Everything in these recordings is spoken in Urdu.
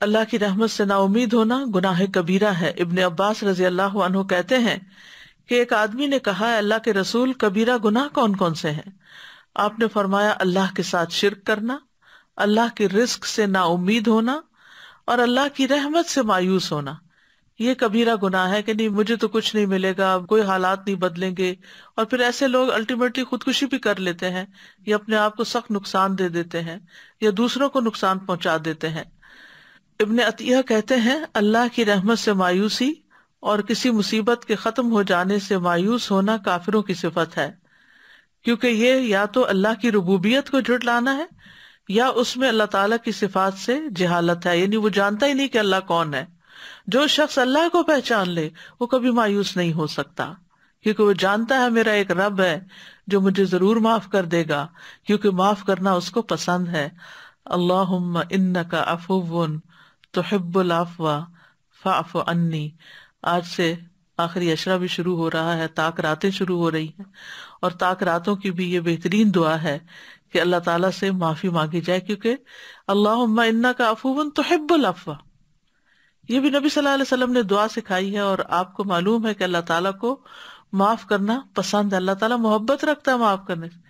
اللہ کی رحمت سے نا امید ہونا گناہ کبیرہ ہے۔ ابن عباس رضی اللہ عنہ کہتے ہیں کہ ایک آدمی نے کہا، اللہ کے رسول، کبیرہ گناہ کون کون سے ہیں؟ آپ نے فرمایا، اللہ کے ساتھ شرک کرنا، اللہ کے رزق سے نا امید ہونا، اور اللہ کی رحمت سے مایوس ہونا۔ یہ کبیرہ گناہ ہے کہ نہیں مجھے تو کچھ نہیں ملے گا، کوئی حالات نہیں بدلیں گے، اور پھر ایسے لوگ الٹیمیٹلی خودکشی بھی کر لیتے ہیں یا اپنے آپ کو سخت نقصان دے دیتے ہیں یا دوسروں کو نقصان پہنچا دیتے ہیں۔ ابن عطیہ کہتے ہیں، اللہ کی رحمت سے مایوسی اور کسی مصیبت کے ختم ہو جانے سے مایوس ہونا کافروں کی صفت ہے، کیونکہ یہ یا تو اللہ کی ربوبیت کو جھٹلانا ہے یا اس میں اللہ تعالیٰ کی صفات سے جہالت ہے، یعنی وہ جانتا ہی نہیں کہ اللہ کون ہے۔ جو شخص اللہ کو پہچان لے وہ کبھی مایوس نہیں ہو سکتا، کیونکہ وہ جانتا ہے میرا ایک رب ہے جو مجھے ضرور معاف کر دے گا، کیونکہ معاف کرنا اس کو پسند ہے۔ اللہم انک عفو تحب العفو فاعف عنی۔ آج سے آخری عشرہ بھی شروع ہو رہا ہے، طاق راتیں شروع ہو رہی ہیں، اور طاق راتوں کی بھی یہ بہترین دعا ہے کہ اللہ تعالیٰ سے معافی مانگی جائے، کیونکہ اللہم انک عفو تحب العفو، یہ بھی نبی صلی اللہ علیہ وسلم نے دعا سکھائی ہے، اور آپ کو معلوم ہے کہ اللہ تعالیٰ کو معاف کرنا پسند ہے، اللہ تعالیٰ محبت رکھتا ہے معاف کرنے سے۔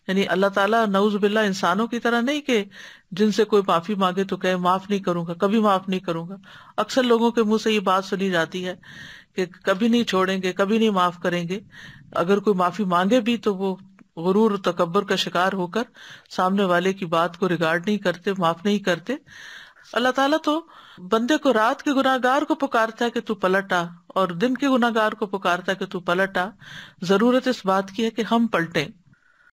یعنی اللہ تعالیٰ نعوذ باللہ انسانوں کی طرح نہیں کہ جن سے کوئی معافی مانگے تو کہے معاف نہیں کروں گا، کبھی معاف نہیں کروں گا۔ اکثر لوگوں کے منہ سے یہ بات سنی جاتی ہے کہ کبھی نہیں چھوڑیں گے، کبھی نہیں معاف کریں گے۔ اگر کوئی معافی مانگے بھی تو وہ غرور و تکبر کا شکار ہو کر سامنے والے کی بات کو ریگارڈ نہیں کرتے، معاف نہیں کرتے۔ اللہ تعالیٰ تو بندے کو رات کے گناہگار کو پکارتا ہے کہ تو پلٹ آ، اور دن کے گناہگار کو پکارتا ہے کہ تو پلٹ آ۔ ضرورت اس بات کی ہے کہ ہم پلٹیں۔